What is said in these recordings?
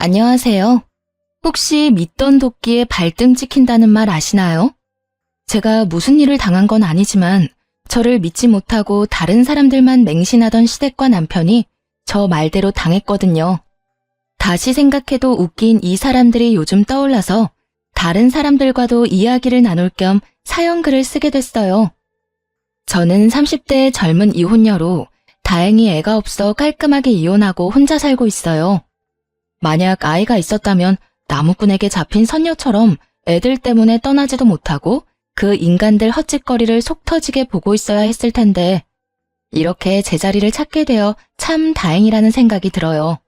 안녕하세요. 혹시 믿던 도끼에 발등 찍힌다는 말 아시나요? 제가 무슨 일을 당한 건 아니지만 저를 믿지 못하고 다른 사람들만 맹신하던 시댁과 남편이 저 말대로 당했거든요. 다시 생각해도 웃긴 이 사람들이 요즘 떠올라서 다른 사람들과도 이야기를 나눌 겸 사연글을 쓰게 됐어요. 저는 30대의 젊은 이혼녀로 다행히 애가 없어 깔끔하게 이혼하고 혼자 살고 있어요. 만약 아이가 있었다면 나무꾼에게 잡힌 선녀처럼 애들 때문에 떠나지도 못하고 그 인간들 헛짓거리를 속 터지게 보고 있어야 했을 텐데 이렇게 제자리를 찾게 되어 참 다행이라는 생각이 들어요.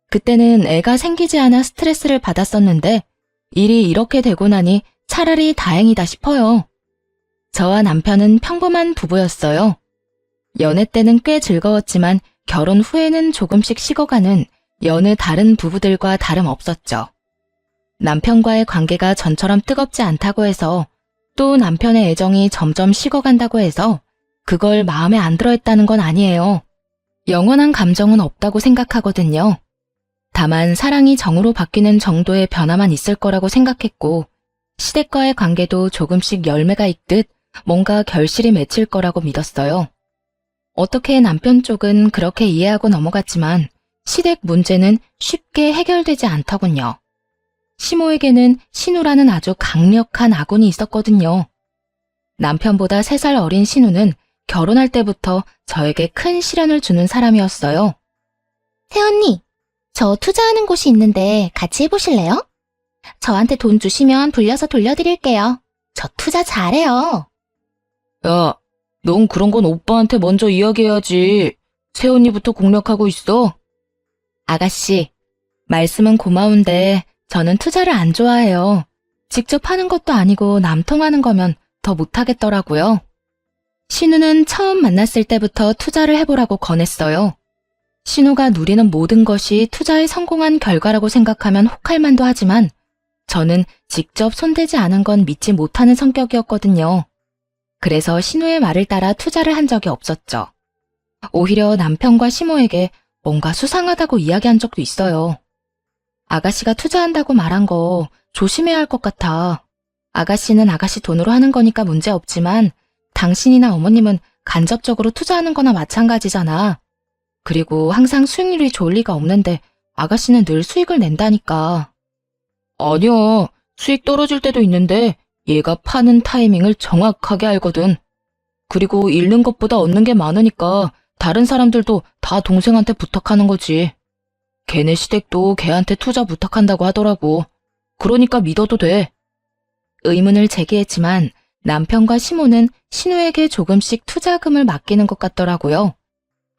그때는 애가 생기지 않아 스트레스를 받았었는데 일이 이렇게 되고 나니 차라리 다행이다 싶어요. 저와 남편은 평범한 부부였어요. 연애 때는 꽤 즐거웠지만 결혼 후에는 조금씩 식어가는 여느 다른 부부들과 다름없었죠. 남편과의 관계가 전처럼 뜨겁지 않다고 해서 또 남편의 애정이 점점 식어간다고 해서 그걸 마음에 안 들어 했다는 건 아니에요. 영원한 감정은 없다고 생각하거든요. 다만 사랑이 정으로 바뀌는 정도의 변화만 있을 거라고 생각했고 시댁과의 관계도 조금씩 열매가 익듯 뭔가 결실이 맺힐 거라고 믿었어요. 어떻게 남편 쪽은 그렇게 이해하고 넘어갔지만 시댁 문제는 쉽게 해결되지 않더군요. 시모에게는 신우라는 아주 강력한 아군이 있었거든요. 남편보다 3살 어린 신우는 결혼할 때부터 저에게 큰 시련을 주는 사람이었어요. 새언니, 저 투자하는 곳이 있는데 같이 해보실래요? 저한테 돈 주시면 불려서 돌려드릴게요. 저 투자 잘해요. 야, 넌 그런 건 오빠한테 먼저 이야기해야지. 새언니부터 공략하고 있어. 아가씨, 말씀은 고마운데 저는 투자를 안 좋아해요. 직접 하는 것도 아니고 남통하는 거면 더 못하겠더라고요. 신우는 처음 만났을 때부터 투자를 해보라고 권했어요. 신우가 누리는 모든 것이 투자에 성공한 결과라고 생각하면 혹할 만도 하지만 저는 직접 손대지 않은 건 믿지 못하는 성격이었거든요. 그래서 신우의 말을 따라 투자를 한 적이 없었죠. 오히려 남편과 시모에게 뭔가 수상하다고 이야기한 적도 있어요. 아가씨가 투자한다고 말한 거 조심해야 할 것 같아. 아가씨는 아가씨 돈으로 하는 거니까 문제 없지만 당신이나 어머님은 간접적으로 투자하는 거나 마찬가지잖아. 그리고 항상 수익률이 좋을 리가 없는데 아가씨는 늘 수익을 낸다니까. 아니야. 수익 떨어질 때도 있는데 얘가 파는 타이밍을 정확하게 알거든. 그리고 잃는 것보다 얻는 게 많으니까 다른 사람들도 다 동생한테 부탁하는 거지. 걔네 시댁도 걔한테 투자 부탁한다고 하더라고. 그러니까 믿어도 돼. 의문을 제기했지만 남편과 시모는 신우에게 조금씩 투자금을 맡기는 것 같더라고요.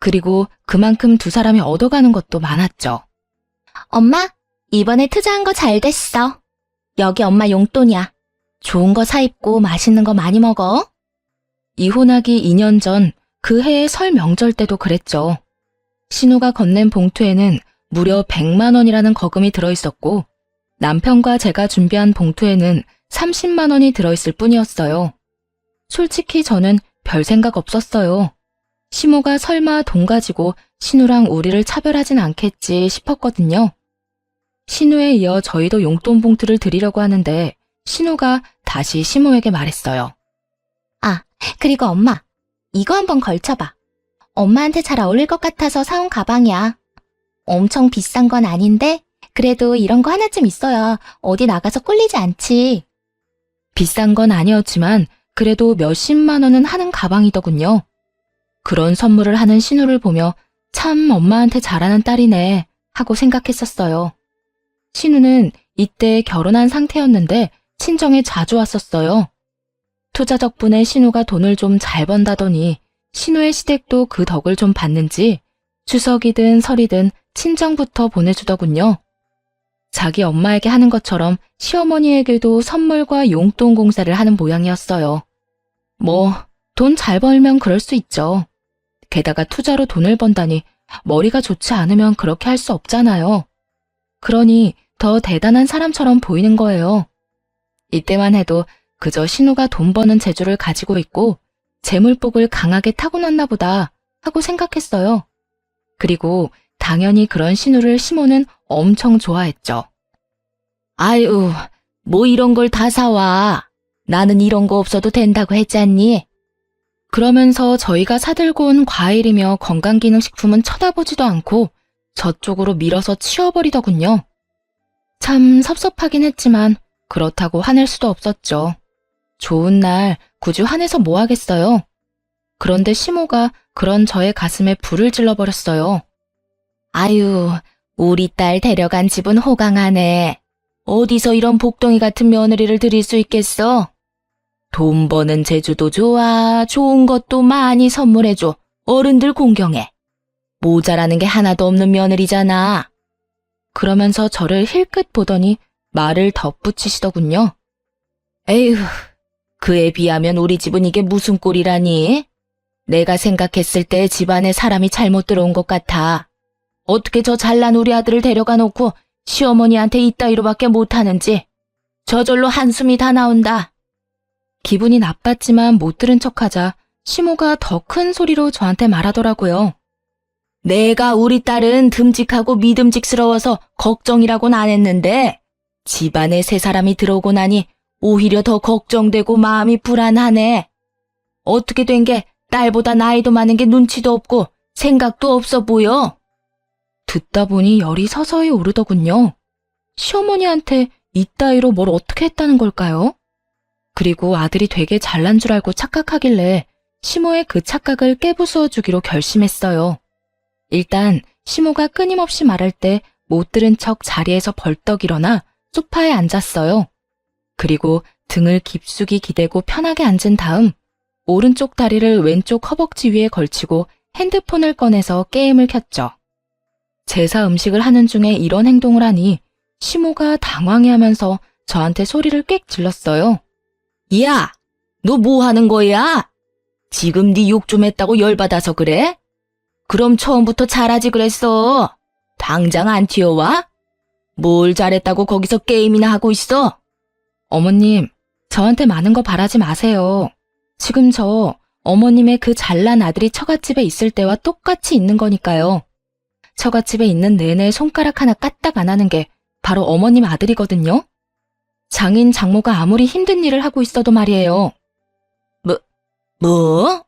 그리고 그만큼 두 사람이 얻어가는 것도 많았죠. 엄마, 이번에 투자한 거 잘 됐어. 여기 엄마 용돈이야. 좋은 거 사 입고 맛있는 거 많이 먹어. 이혼하기 2년 전 그 해의 설 명절 때도 그랬죠. 신우가 건넨 봉투에는 무려 100만 원이라는 거금이 들어있었고 남편과 제가 준비한 봉투에는 30만 원이 들어있을 뿐이었어요. 솔직히 저는 별 생각 없었어요. 시모가 설마 돈 가지고 신우랑 우리를 차별하진 않겠지 싶었거든요. 신우에 이어 저희도 용돈 봉투를 드리려고 하는데 신우가 다시 시모에게 말했어요. 아, 그리고 엄마, 이거 한번 걸쳐봐. 엄마한테 잘 어울릴 것 같아서 사온 가방이야. 엄청 비싼 건 아닌데 그래도 이런 거 하나쯤 있어야 어디 나가서 꿀리지 않지. 비싼 건 아니었지만 그래도 몇십만 원은 하는 가방이더군요. 그런 선물을 하는 신우를 보며 참 엄마한테 잘하는 딸이네 하고 생각했었어요. 신우는 이때 결혼한 상태였는데 친정에 자주 왔었어요. 투자 덕분에 신우가 돈을 좀 잘 번다더니 신우의 시댁도 그 덕을 좀 봤는지 추석이든 설이든 친정부터 보내주더군요. 자기 엄마에게 하는 것처럼 시어머니에게도 선물과 용돈 공세를 하는 모양이었어요. 뭐 돈 잘 벌면 그럴 수 있죠. 게다가 투자로 돈을 번다니 머리가 좋지 않으면 그렇게 할 수 없잖아요. 그러니 더 대단한 사람처럼 보이는 거예요. 이때만 해도 그저 신우가 돈 버는 재주를 가지고 있고 재물복을 강하게 타고났나 보다 하고 생각했어요. 그리고 당연히 그런 신우를 시모는 엄청 좋아했죠. 아유, 뭐 이런 걸 다 사와. 나는 이런 거 없어도 된다고 했잖니. 그러면서 저희가 사들고 온 과일이며 건강기능식품은 쳐다보지도 않고 저쪽으로 밀어서 치워버리더군요. 참 섭섭하긴 했지만 그렇다고 화낼 수도 없었죠. 좋은 날 굳이 화내서 뭐 하겠어요. 그런데 시모가 그런 저의 가슴에 불을 질러버렸어요. 아유, 우리 딸 데려간 집은 호강하네. 어디서 이런 복덩이 같은 며느리를 들일 수 있겠어? 돈 버는 제주도 좋아. 좋은 것도 많이 선물해줘. 어른들 공경해. 모자라는 게 하나도 없는 며느리잖아. 그러면서 저를 힐끗 보더니 말을 덧붙이시더군요. 에휴, 그에 비하면 우리 집은 이게 무슨 꼴이라니? 내가 생각했을 때 집안에 사람이 잘못 들어온 것 같아. 어떻게 저 잘난 우리 아들을 데려가 놓고 시어머니한테 이따위로밖에 못하는지. 저절로 한숨이 다 나온다. 기분이 나빴지만 못 들은 척하자 시모가 더 큰 소리로 저한테 말하더라고요. 내가 우리 딸은 듬직하고 믿음직스러워서 걱정이라고는 안 했는데 집안에 새 사람이 들어오고 나니 오히려 더 걱정되고 마음이 불안하네. 어떻게 된 게 딸보다 나이도 많은 게 눈치도 없고 생각도 없어 보여. 듣다 보니 열이 서서히 오르더군요. 시어머니한테 이따위로 뭘 어떻게 했다는 걸까요? 그리고 아들이 되게 잘난 줄 알고 착각하길래 시모의 그 착각을 깨부수어 주기로 결심했어요. 일단 시모가 끊임없이 말할 때 못 들은 척 자리에서 벌떡 일어나 소파에 앉았어요. 그리고 등을 깊숙이 기대고 편하게 앉은 다음 오른쪽 다리를 왼쪽 허벅지 위에 걸치고 핸드폰을 꺼내서 게임을 켰죠. 제사 음식을 하는 중에 이런 행동을 하니 시모가 당황해하면서 저한테 소리를 꽥 질렀어요. 야, 너 뭐 하는 거야? 지금 네 욕 좀 했다고 열받아서 그래? 그럼 처음부터 잘하지 그랬어. 당장 안 튀어와? 뭘 잘했다고 거기서 게임이나 하고 있어? 어머님, 저한테 많은 거 바라지 마세요. 지금 저 어머님의 그 잘난 아들이 처갓집에 있을 때와 똑같이 있는 거니까요. 처갓집에 있는 내내 손가락 하나 까딱 안 하는 게 바로 어머님 아들이거든요. 장인 장모가 아무리 힘든 일을 하고 있어도 말이에요. 뭐?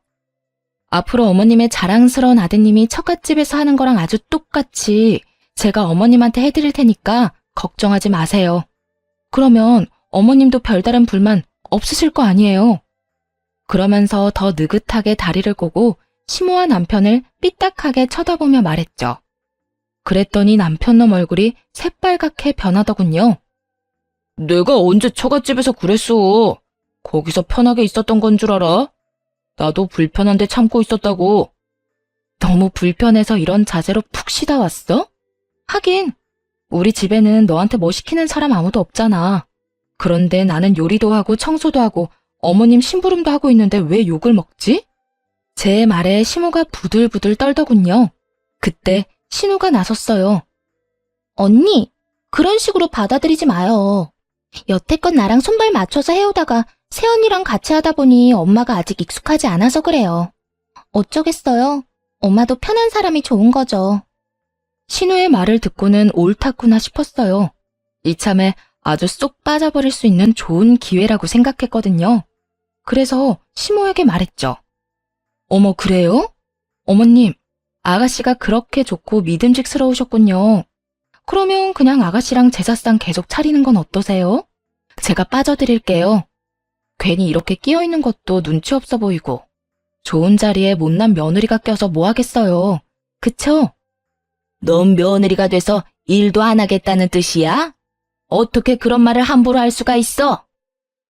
앞으로 어머님의 자랑스러운 아드님이 처갓집에서 하는 거랑 아주 똑같이 제가 어머님한테 해드릴 테니까 걱정하지 마세요. 그러면 어머님도 별다른 불만 없으실 거 아니에요. 그러면서 더 느긋하게 다리를 꼬고 시모와 남편을 삐딱하게 쳐다보며 말했죠. 그랬더니 남편 놈 얼굴이 새빨갛게 변하더군요. 내가 언제 처갓집에서 그랬어. 거기서 편하게 있었던 건 줄 알아? 나도 불편한데 참고 있었다고. 너무 불편해서 이런 자세로 푹 쉬다 왔어? 하긴 우리 집에는 너한테 뭐 시키는 사람 아무도 없잖아. 그런데 나는 요리도 하고 청소도 하고 어머님 심부름도 하고 있는데 왜 욕을 먹지? 제 말에 시모가 부들부들 떨더군요. 그때 신우가 나섰어요. 언니, 그런 식으로 받아들이지 마요. 여태껏 나랑 손발 맞춰서 해오다가 새언니랑 같이 하다 보니 엄마가 아직 익숙하지 않아서 그래요. 어쩌겠어요. 엄마도 편한 사람이 좋은 거죠. 신우의 말을 듣고는 옳다구나 싶었어요. 이참에 아주 쏙 빠져버릴 수 있는 좋은 기회라고 생각했거든요. 그래서 시모에게 말했죠. 어머, 그래요? 어머님, 아가씨가 그렇게 좋고 믿음직스러우셨군요. 그러면 그냥 아가씨랑 제사상 계속 차리는 건 어떠세요? 제가 빠져드릴게요. 괜히 이렇게 끼어있는 것도 눈치 없어 보이고 좋은 자리에 못난 며느리가 껴서 뭐 하겠어요. 그쵸? 넌 며느리가 돼서 일도 안 하겠다는 뜻이야? 어떻게 그런 말을 함부로 할 수가 있어?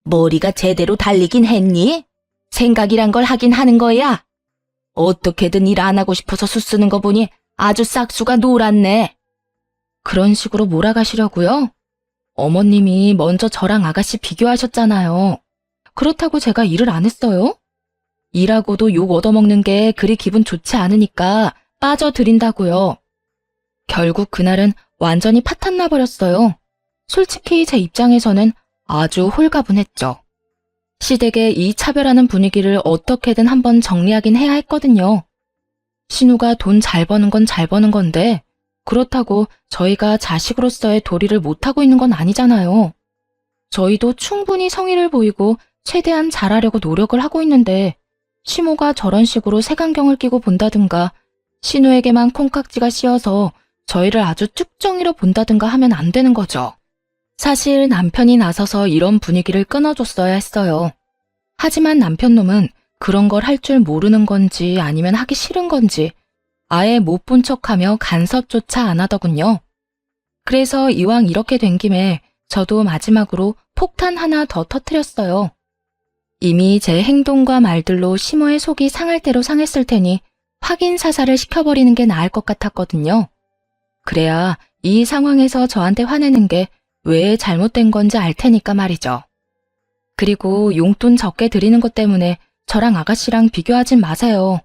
머리가 제대로 달리긴 했니? 생각이란 걸 하긴 하는 거야. 어떻게든 일 안 하고 싶어서 수쓰는 거 보니 아주 싹수가 노랗네. 그런 식으로 몰아가시려고요? 어머님이 먼저 저랑 아가씨 비교하셨잖아요. 그렇다고 제가 일을 안 했어요? 일하고도 욕 얻어먹는 게 그리 기분 좋지 않으니까 빠져드린다고요. 결국 그날은 완전히 파탄 나버렸어요. 솔직히 제 입장에서는 아주 홀가분했죠. 시댁의 이 차별하는 분위기를 어떻게든 한번 정리하긴 해야 했거든요. 신우가 돈 잘 버는 건 잘 버는 건데 그렇다고 저희가 자식으로서의 도리를 못하고 있는 건 아니잖아요. 저희도 충분히 성의를 보이고 최대한 잘하려고 노력을 하고 있는데 시모가 저런 식으로 색안경을 끼고 본다든가 신우에게만 콩깍지가 씌어서 저희를 아주 쭉정이로 본다든가 하면 안 되는 거죠. 사실 남편이 나서서 이런 분위기를 끊어줬어야 했어요. 하지만 남편놈은 그런 걸 할 줄 모르는 건지 아니면 하기 싫은 건지 아예 못 본 척하며 간섭조차 안 하더군요. 그래서 이왕 이렇게 된 김에 저도 마지막으로 폭탄 하나 더 터뜨렸어요. 이미 제 행동과 말들로 시모의 속이 상할 대로 상했을 테니 확인 사살을 시켜버리는 게 나을 것 같았거든요. 그래야 이 상황에서 저한테 화내는 게 왜 잘못된 건지 알 테니까 말이죠. 그리고 용돈 적게 드리는 것 때문에 저랑 아가씨랑 비교하진 마세요.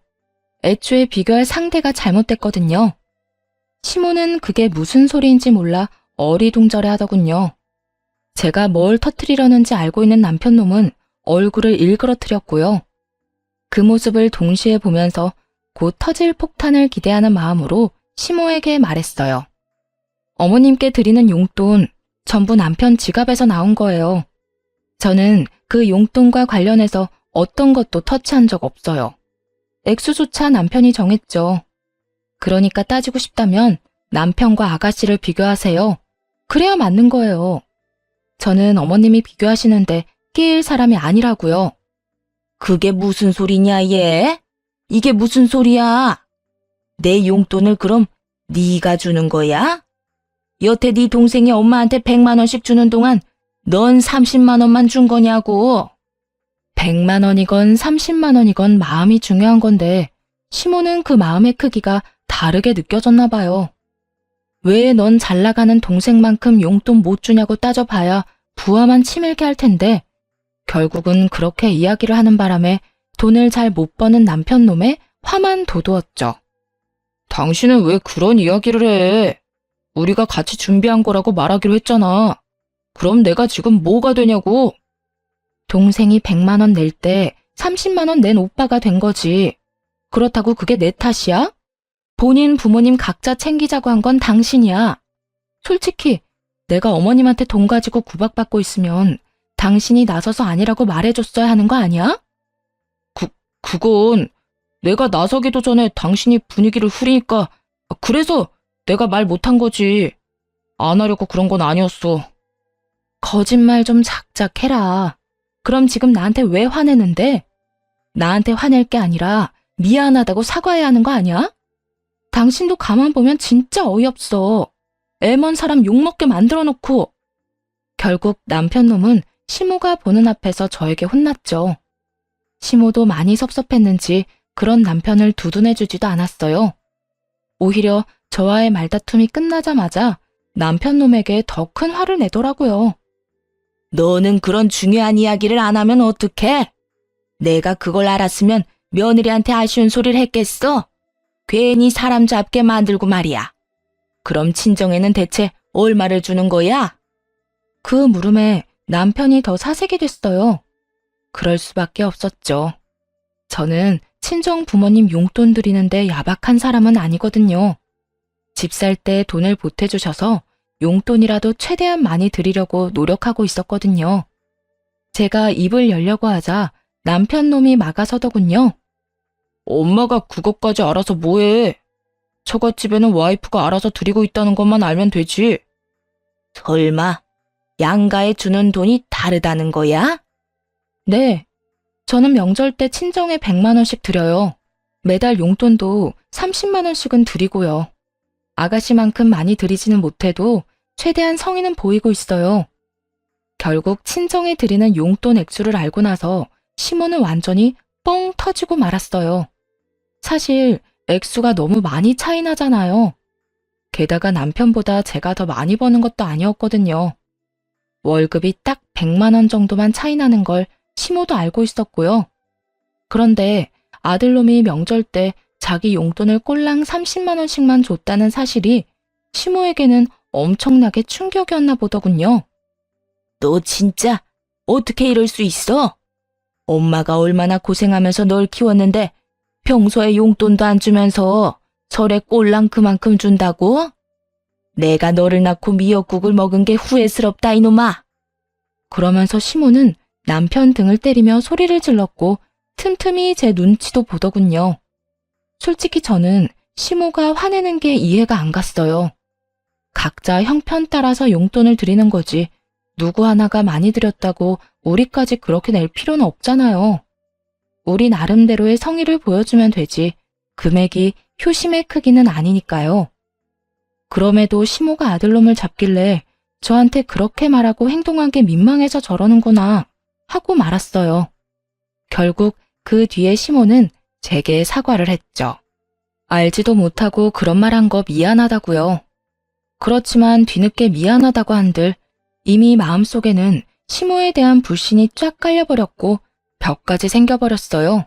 애초에 비교할 상대가 잘못됐거든요. 시모는 그게 무슨 소리인지 몰라 어리둥절해 하더군요. 제가 뭘 터뜨리려는지 알고 있는 남편놈은 얼굴을 일그러뜨렸고요. 그 모습을 동시에 보면서 곧 터질 폭탄을 기대하는 마음으로 시모에게 말했어요. 어머님께 드리는 용돈 전부 남편 지갑에서 나온 거예요. 저는 그 용돈과 관련해서 어떤 것도 터치한 적 없어요. 액수조차 남편이 정했죠. 그러니까 따지고 싶다면 남편과 아가씨를 비교하세요. 그래야 맞는 거예요. 저는 어머님이 비교하시는데 끼일 사람이 아니라고요. 그게 무슨 소리냐, 얘? 이게 무슨 소리야? 내 용돈을 그럼 네가 주는 거야? 여태 네 동생이 엄마한테 100만 원씩 주는 동안 넌 30만 원만 준 거냐고. 100만 원이건 30만 원이건 마음이 중요한 건데 시모는 그 마음의 크기가 다르게 느껴졌나 봐요. 왜 넌 잘 나가는 동생만큼 용돈 못 주냐고 따져봐야 부하만 치밀게 할 텐데 결국은 그렇게 이야기를 하는 바람에 돈을 잘 못 버는 남편놈의 화만 돋우었죠. 당신은 왜 그런 이야기를 해? 우리가 같이 준비한 거라고 말하기로 했잖아. 그럼 내가 지금 뭐가 되냐고. 동생이 100만 원 낼 때 30만 원 낸 오빠가 된 거지. 그렇다고 그게 내 탓이야? 본인 부모님 각자 챙기자고 한 건 당신이야. 솔직히 내가 어머님한테 돈 가지고 구박받고 있으면 당신이 나서서 아니라고 말해줬어야 하는 거 아니야? 그건 내가 나서기도 전에 당신이 분위기를 후리니까 그래서 내가 말 못한 거지. 안 하려고 그런 건 아니었어. 거짓말 좀 작작 해라. 그럼 지금 나한테 왜 화내는데? 나한테 화낼 게 아니라 미안하다고 사과해야 하는 거 아니야? 당신도 가만 보면 진짜 어이없어. 애먼 사람 욕먹게 만들어 놓고. 결국 남편놈은 시모가 보는 앞에서 저에게 혼났죠. 시모도 많이 섭섭했는지 그런 남편을 두둔해주지도 않았어요. 오히려 저와의 말다툼이 끝나자마자 남편놈에게 더 큰 화를 내더라고요. 너는 그런 중요한 이야기를 안 하면 어떡해? 내가 그걸 알았으면 며느리한테 아쉬운 소리를 했겠어? 괜히 사람 잡게 만들고 말이야. 그럼 친정에는 대체 얼마를 주는 거야? 그 물음에 남편이 더 사색이 됐어요. 그럴 수밖에 없었죠. 저는 친정 부모님 용돈 드리는데 야박한 사람은 아니거든요. 집 살 때 돈을 보태주셔서 용돈이라도 최대한 많이 드리려고 노력하고 있었거든요. 제가 입을 열려고 하자 남편놈이 막아서더군요. 엄마가 그것까지 알아서 뭐해? 처갓집에는 와이프가 알아서 드리고 있다는 것만 알면 되지. 설마 양가에 주는 돈이 다르다는 거야? 네, 저는 명절 때 친정에 100만 원씩 드려요. 매달 용돈도 30만 원씩은 드리고요. 아가씨만큼 많이 드리지는 못해도 최대한 성의는 보이고 있어요. 결국 친정에 드리는 용돈 액수를 알고 나서 시모는 완전히 뻥 터지고 말았어요. 사실 액수가 너무 많이 차이 나잖아요. 게다가 남편보다 제가 더 많이 버는 것도 아니었거든요. 월급이 딱 100만 원 정도만 차이 나는 걸 시모도 알고 있었고요. 그런데 아들놈이 명절 때 자기 용돈을 꼴랑 30만 원씩만 줬다는 사실이 시모에게는 엄청나게 충격이었나 보더군요. 너 진짜 어떻게 이럴 수 있어? 엄마가 얼마나 고생하면서 널 키웠는데 평소에 용돈도 안 주면서 설에 꼴랑 그만큼 준다고? 내가 너를 낳고 미역국을 먹은 게 후회스럽다 이놈아. 그러면서 시모는 남편 등을 때리며 소리를 질렀고 틈틈이 제 눈치도 보더군요. 솔직히 저는 시모가 화내는 게 이해가 안 갔어요. 각자 형편 따라서 용돈을 드리는 거지 누구 하나가 많이 드렸다고 우리까지 그렇게 낼 필요는 없잖아요. 우리 나름대로의 성의를 보여주면 되지 금액이 효심의 크기는 아니니까요. 그럼에도 시모가 아들놈을 잡길래 저한테 그렇게 말하고 행동한 게 민망해서 저러는구나 하고 말았어요. 결국 그 뒤에 시모는 제게 사과를 했죠. 알지도 못하고 그런 말 한 거 미안하다고요. 그렇지만 뒤늦게 미안하다고 한들 이미 마음속에는 시모에 대한 불신이 쫙 깔려버렸고 벽까지 생겨버렸어요.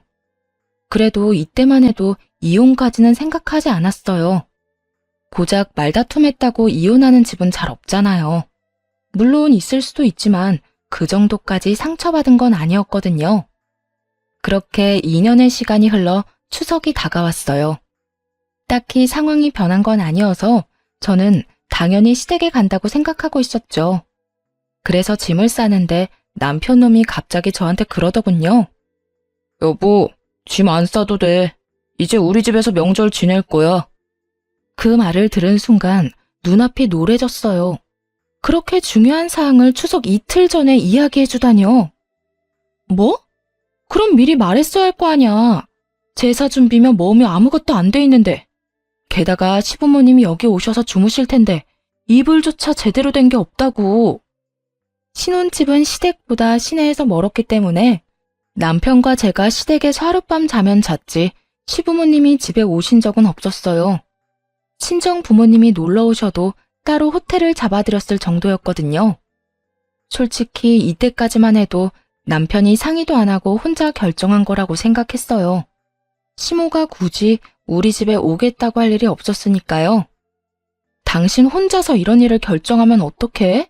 그래도 이때만 해도 이혼까지는 생각하지 않았어요. 고작 말다툼했다고 이혼하는 집은 잘 없잖아요. 물론 있을 수도 있지만 그 정도까지 상처받은 건 아니었거든요. 그렇게 2년의 시간이 흘러 추석이 다가왔어요. 딱히 상황이 변한 건 아니어서 저는 당연히 시댁에 간다고 생각하고 있었죠. 그래서 짐을 싸는데 남편 놈이 갑자기 저한테 그러더군요. 여보, 짐 안 싸도 돼. 이제 우리 집에서 명절 지낼 거야. 그 말을 들은 순간 눈앞이 노래졌어요. 그렇게 중요한 사항을 추석 이틀 전에 이야기해주다니요. 뭐? 그럼 미리 말했어야 할 거 아냐. 제사 준비며 뭐며 아무것도 안 돼 있는데. 게다가 시부모님이 여기 오셔서 주무실 텐데 이불조차 제대로 된 게 없다고. 신혼집은 시댁보다 시내에서 멀었기 때문에 남편과 제가 시댁에서 하룻밤 자면 잤지 시부모님이 집에 오신 적은 없었어요. 친정 부모님이 놀러 오셔도 따로 호텔을 잡아드렸을 정도였거든요. 솔직히 이때까지만 해도 남편이 상의도 안 하고 혼자 결정한 거라고 생각했어요. 시모가 굳이 우리 집에 오겠다고 할 일이 없었으니까요. 당신 혼자서 이런 일을 결정하면 어떡해?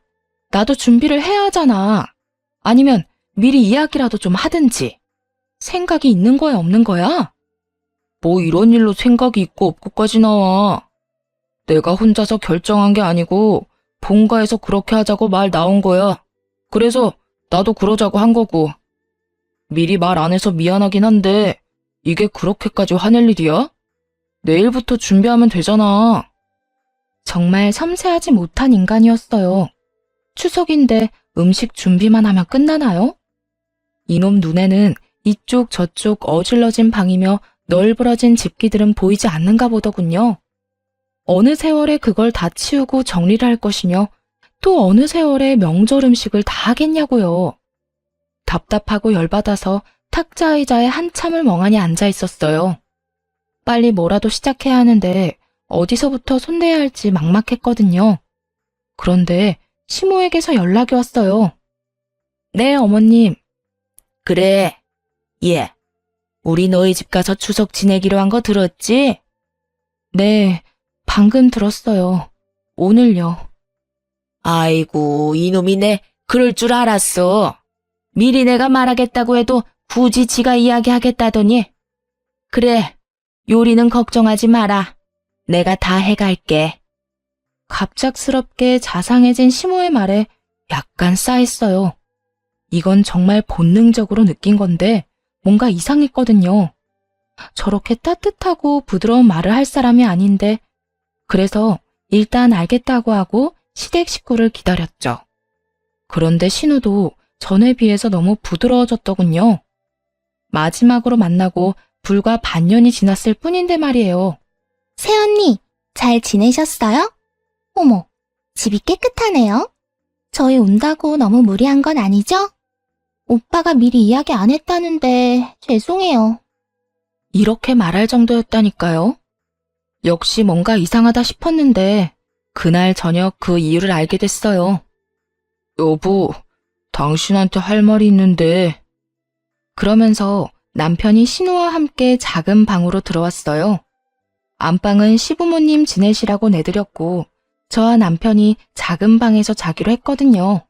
나도 준비를 해야 하잖아. 아니면 미리 이야기라도 좀 하든지. 생각이 있는 거야, 없는 거야? 뭐 이런 일로 생각이 있고 없고까지 나와. 내가 혼자서 결정한 게 아니고 본가에서 그렇게 하자고 말 나온 거야. 그래서 나도 그러자고 한 거고. 미리 말 안 해서 미안하긴 한데 이게 그렇게까지 화낼 일이야? 내일부터 준비하면 되잖아. 정말 섬세하지 못한 인간이었어요. 추석인데 음식 준비만 하면 끝나나요? 이놈 눈에는 이쪽 저쪽 어질러진 방이며 널브러진 집기들은 보이지 않는가 보더군요. 어느 세월에 그걸 다 치우고 정리를 할 것이며 또 어느 세월에 명절 음식을 다 하겠냐고요. 답답하고 열받아서 탁자 의자에 한참을 멍하니 앉아 있었어요. 빨리 뭐라도 시작해야 하는데 어디서부터 손대야 할지 막막했거든요. 그런데 시모에게서 연락이 왔어요. 네, 어머님. 그래. 예. 우리 너희 집 가서 추석 지내기로 한 거 들었지? 네, 방금 들었어요. 오늘요. 아이고, 이놈이 내 그럴 줄 알았어. 미리 내가 말하겠다고 해도 굳이 지가 이야기하겠다더니. 그래, 요리는 걱정하지 마라. 내가 다 해갈게. 갑작스럽게 자상해진 시모의 말에 약간 싸했어요. 이건 정말 본능적으로 느낀 건데 뭔가 이상했거든요. 저렇게 따뜻하고 부드러운 말을 할 사람이 아닌데 그래서 일단 알겠다고 하고 시댁 식구를 기다렸죠. 그런데 신우도 전에 비해서 너무 부드러워졌더군요. 마지막으로 만나고 불과 반년이 지났을 뿐인데 말이에요. 새언니, 잘 지내셨어요? 어머, 집이 깨끗하네요. 저희 온다고 너무 무리한 건 아니죠? 오빠가 미리 이야기 안 했다는데 죄송해요. 이렇게 말할 정도였다니까요. 역시 뭔가 이상하다 싶었는데 그날 저녁 그 이유를 알게 됐어요. 여보, 당신한테 할 말이 있는데. 그러면서 남편이 신우와 함께 작은 방으로 들어왔어요. 안방은 시부모님 지내시라고 내드렸고 저와 남편이 작은 방에서 자기로 했거든요.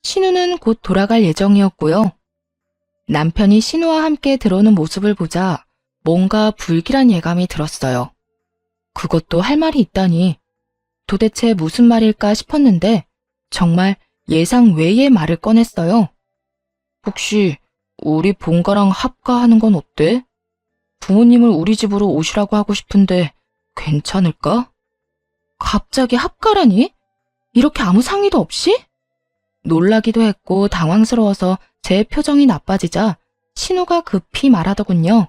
신우는 곧 돌아갈 예정이었고요. 남편이 신우와 함께 들어오는 모습을 보자 뭔가 불길한 예감이 들었어요. 그것도 할 말이 있다니. 도대체 무슨 말일까 싶었는데 정말 예상 외의 말을 꺼냈어요. 혹시 우리 본가랑 합가하는 건 어때? 부모님을 우리 집으로 오시라고 하고 싶은데 괜찮을까? 갑자기 합가라니? 이렇게 아무 상의도 없이? 놀라기도 했고 당황스러워서 제 표정이 나빠지자 신우가 급히 말하더군요.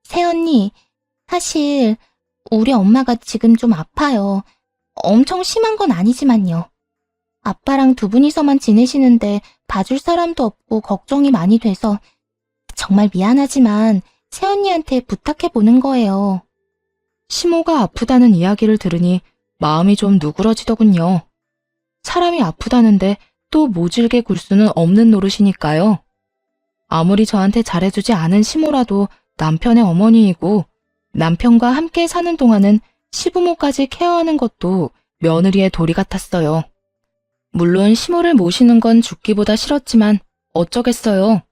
새언니, 사실 우리 엄마가 지금 좀 아파요. 엄청 심한 건 아니지만요. 아빠랑 두 분이서만 지내시는데 봐줄 사람도 없고 걱정이 많이 돼서 정말 미안하지만 새언니한테 부탁해보는 거예요. 시모가 아프다는 이야기를 들으니 마음이 좀 누그러지더군요. 사람이 아프다는데 또 모질게 굴 수는 없는 노릇이니까요. 아무리 저한테 잘해주지 않은 시모라도 남편의 어머니이고 남편과 함께 사는 동안은 시부모까지 케어하는 것도 며느리의 도리 같았어요. 물론 시모를 모시는 건 죽기보다 싫었지만 어쩌겠어요.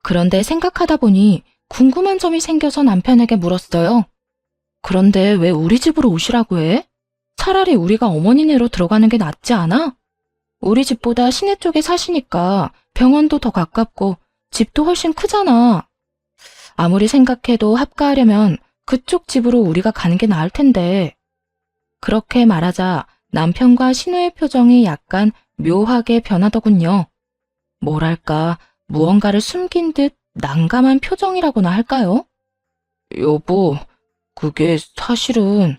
그런데 생각하다 보니 궁금한 점이 생겨서 남편에게 물었어요. 그런데 왜 우리 집으로 오시라고 해? 차라리 우리가 어머니네로 들어가는 게 낫지 않아? 우리 집보다 시내 쪽에 사시니까 병원도 더 가깝고 집도 훨씬 크잖아. 아무리 생각해도 합가하려면 그쪽 집으로 우리가 가는 게 나을 텐데. 그렇게 말하자 남편과 신우의 표정이 약간 묘하게 변하더군요. 뭐랄까, 무언가를 숨긴 듯 난감한 표정이라고나 할까요? 여보, 그게 사실은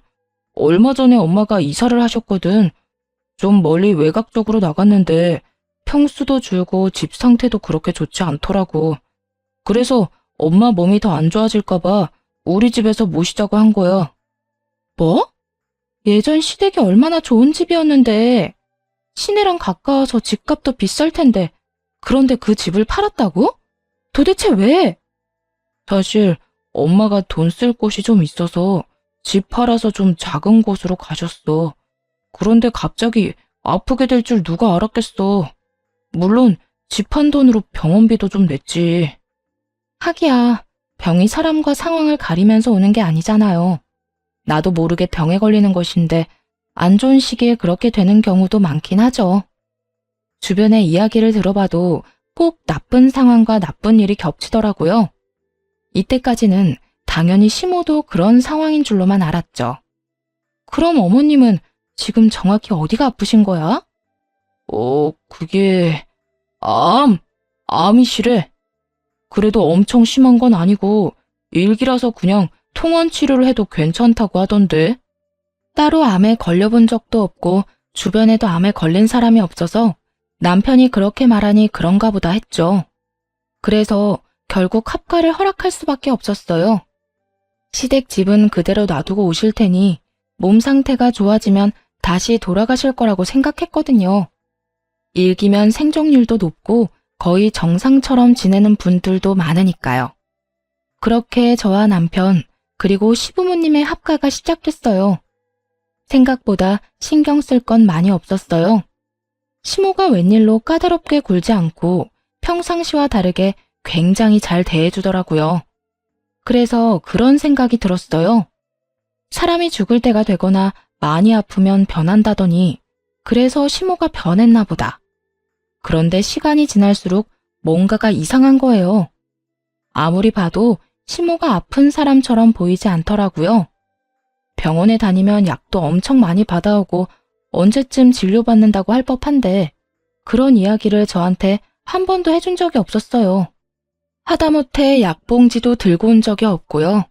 얼마 전에 엄마가 이사를 하셨거든. 좀 멀리 외곽 쪽으로 나갔는데 평수도 줄고 집 상태도 그렇게 좋지 않더라고. 그래서 엄마 몸이 더 안 좋아질까봐 우리 집에서 모시자고 한 거야. 뭐? 예전 시댁이 얼마나 좋은 집이었는데 시내랑 가까워서 집값도 비쌀 텐데 그런데 그 집을 팔았다고? 도대체 왜? 사실 엄마가 돈 쓸 곳이 좀 있어서 집 팔아서 좀 작은 곳으로 가셨어. 그런데 갑자기 아프게 될 줄 누가 알았겠어. 물론 집 판 돈으로 병원비도 좀 냈지. 하기야 병이 사람과 상황을 가리면서 오는 게 아니잖아요. 나도 모르게 병에 걸리는 것인데 안 좋은 시기에 그렇게 되는 경우도 많긴 하죠. 주변의 이야기를 들어봐도 꼭 나쁜 상황과 나쁜 일이 겹치더라고요. 이때까지는 당연히 시모도 그런 상황인 줄로만 알았죠. 그럼 어머님은 지금 정확히 어디가 아프신 거야? 그게 암이시래. 그래도 엄청 심한 건 아니고 일기라서 그냥 통원 치료를 해도 괜찮다고 하던데. 따로 암에 걸려본 적도 없고 주변에도 암에 걸린 사람이 없어서 남편이 그렇게 말하니 그런가 보다 했죠. 그래서 결국 합가를 허락할 수밖에 없었어요. 시댁 집은 그대로 놔두고 오실 테니 몸 상태가 좋아지면 다시 돌아가실 거라고 생각했거든요. 일기면 생존율도 높고 거의 정상처럼 지내는 분들도 많으니까요. 그렇게 저와 남편 그리고 시부모님의 합가가 시작됐어요. 생각보다 신경 쓸 건 많이 없었어요. 시모가 웬일로 까다롭게 굴지 않고 평상시와 다르게 굉장히 잘 대해주더라고요. 그래서 그런 생각이 들었어요. 사람이 죽을 때가 되거나 많이 아프면 변한다더니 그래서 시모가 변했나 보다. 그런데 시간이 지날수록 뭔가가 이상한 거예요. 아무리 봐도 시모가 아픈 사람처럼 보이지 않더라고요. 병원에 다니면 약도 엄청 많이 받아오고 언제쯤 진료받는다고 할 법한데 그런 이야기를 저한테 한 번도 해준 적이 없었어요. 하다못해 약봉지도 들고 온 적이 없고요.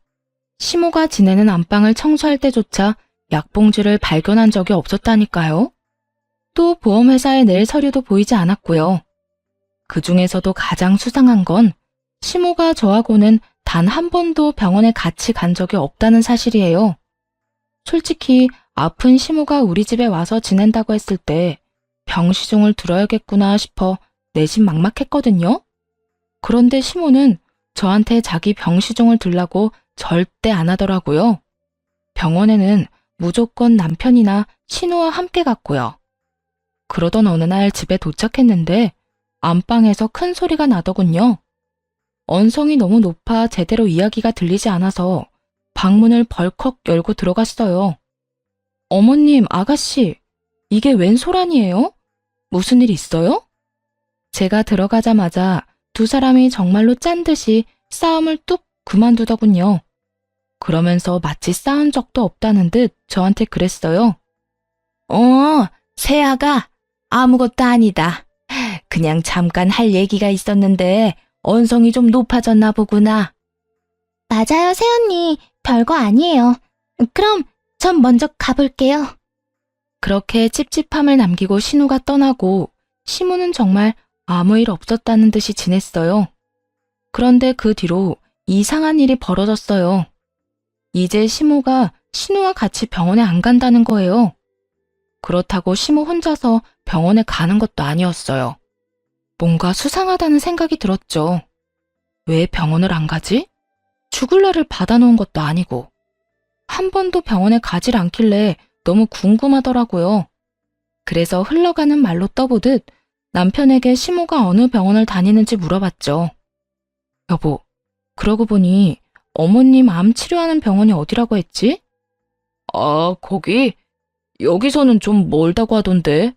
시모가 지내는 안방을 청소할 때조차 약봉지를 발견한 적이 없었다니까요. 또 보험회사에 낼 서류도 보이지 않았고요. 그 중에서도 가장 수상한 건 시모가 저하고는 단 한 번도 병원에 같이 간 적이 없다는 사실이에요. 솔직히 아픈 시모가 우리 집에 와서 지낸다고 했을 때 병시종을 들어야겠구나 싶어 내심 막막했거든요. 그런데 시모는 저한테 자기 병시종을 들라고 절대 안 하더라고요. 병원에는 무조건 남편이나 신우와 함께 갔고요. 그러던 어느 날 집에 도착했는데 안방에서 큰 소리가 나더군요. 언성이 너무 높아 제대로 이야기가 들리지 않아서 방문을 벌컥 열고 들어갔어요. 어머님, 아가씨, 이게 웬 소란이에요? 무슨 일 있어요? 제가 들어가자마자 두 사람이 정말로 짠 듯이 싸움을 뚝 그만두더군요. 그러면서 마치 싸운 적도 없다는 듯 저한테 그랬어요. 세아가 아무것도 아니다. 그냥 잠깐 할 얘기가 있었는데 언성이 좀 높아졌나 보구나. 맞아요, 새언니. 별거 아니에요. 그럼 전 먼저 가볼게요. 그렇게 찝찝함을 남기고 신우가 떠나고 시무는 정말 아무 일 없었다는 듯이 지냈어요. 그런데 그 뒤로 이상한 일이 벌어졌어요. 이제 시무가 신우와 같이 병원에 안 간다는 거예요. 그렇다고 시무 혼자서 병원에 가는 것도 아니었어요. 뭔가 수상하다는 생각이 들었죠. 왜 병원을 안 가지? 죽을 날을 받아놓은 것도 아니고. 한 번도 병원에 가질 않길래 너무 궁금하더라고요. 그래서 흘러가는 말로 떠보듯 남편에게 시모가 어느 병원을 다니는지 물어봤죠. 여보, 그러고 보니 어머님 암 치료하는 병원이 어디라고 했지? 아, 거기? 여기서는 좀 멀다고 하던데.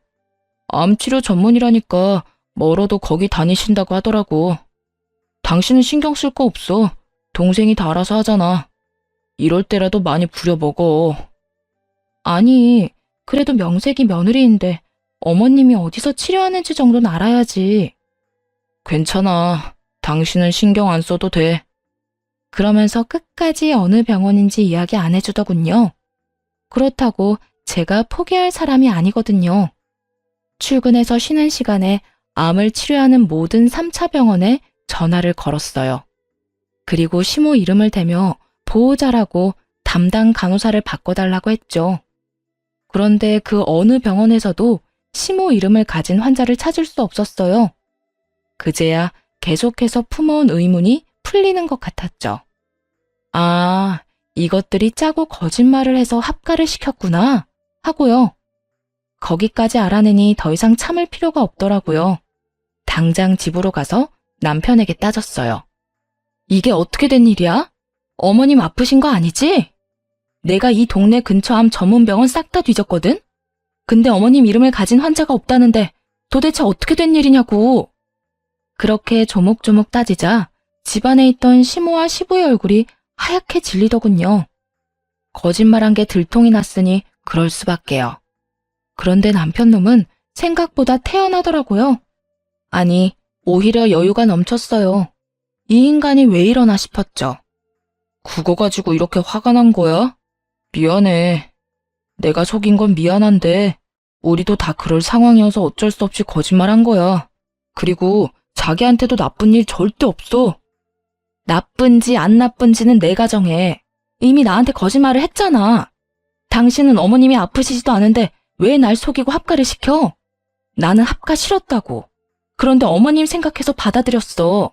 암 치료 전문이라니까 멀어도 거기 다니신다고 하더라고. 당신은 신경 쓸 거 없어. 동생이 다 알아서 하잖아. 이럴 때라도 많이 부려먹어. 아니, 그래도 명색이 며느리인데 어머님이 어디서 치료하는지 정도는 알아야지. 괜찮아. 당신은 신경 안 써도 돼. 그러면서 끝까지 어느 병원인지 이야기 안 해주더군요. 그렇다고 제가 포기할 사람이 아니거든요. 출근해서 쉬는 시간에 암을 치료하는 모든 3차 병원에 전화를 걸었어요. 그리고 시모 이름을 대며 보호자라고 담당 간호사를 바꿔달라고 했죠. 그런데 그 어느 병원에서도 시모 이름을 가진 환자를 찾을 수 없었어요. 그제야 계속해서 품어온 의문이 풀리는 것 같았죠. 아, 이것들이 짜고 거짓말을 해서 합가를 시켰구나 하고요. 거기까지 알아내니 더 이상 참을 필요가 없더라고요. 당장 집으로 가서 남편에게 따졌어요. 이게 어떻게 된 일이야? 어머님 아프신 거 아니지? 내가 이 동네 근처 암 전문 병원 싹 다 뒤졌거든? 근데 어머님 이름을 가진 환자가 없다는데 도대체 어떻게 된 일이냐고. 그렇게 조목조목 따지자 집안에 있던 시모와 시부의 얼굴이 하얗게 질리더군요. 거짓말한 게 들통이 났으니 그럴 수밖에요. 그런데 남편 놈은 생각보다 태연하더라고요. 아니, 오히려 여유가 넘쳤어요. 이 인간이 왜 이러나 싶었죠. 그거 가지고 이렇게 화가 난 거야? 미안해. 내가 속인 건 미안한데 우리도 다 그럴 상황이어서 어쩔 수 없이 거짓말한 거야. 그리고 자기한테도 나쁜 일 절대 없어. 나쁜지 안 나쁜지는 내가 정해. 이미 나한테 거짓말을 했잖아. 당신은 어머님이 아프시지도 않은데 왜 날 속이고 합가를 시켜? 나는 합가 싫었다고. 그런데 어머님 생각해서 받아들였어.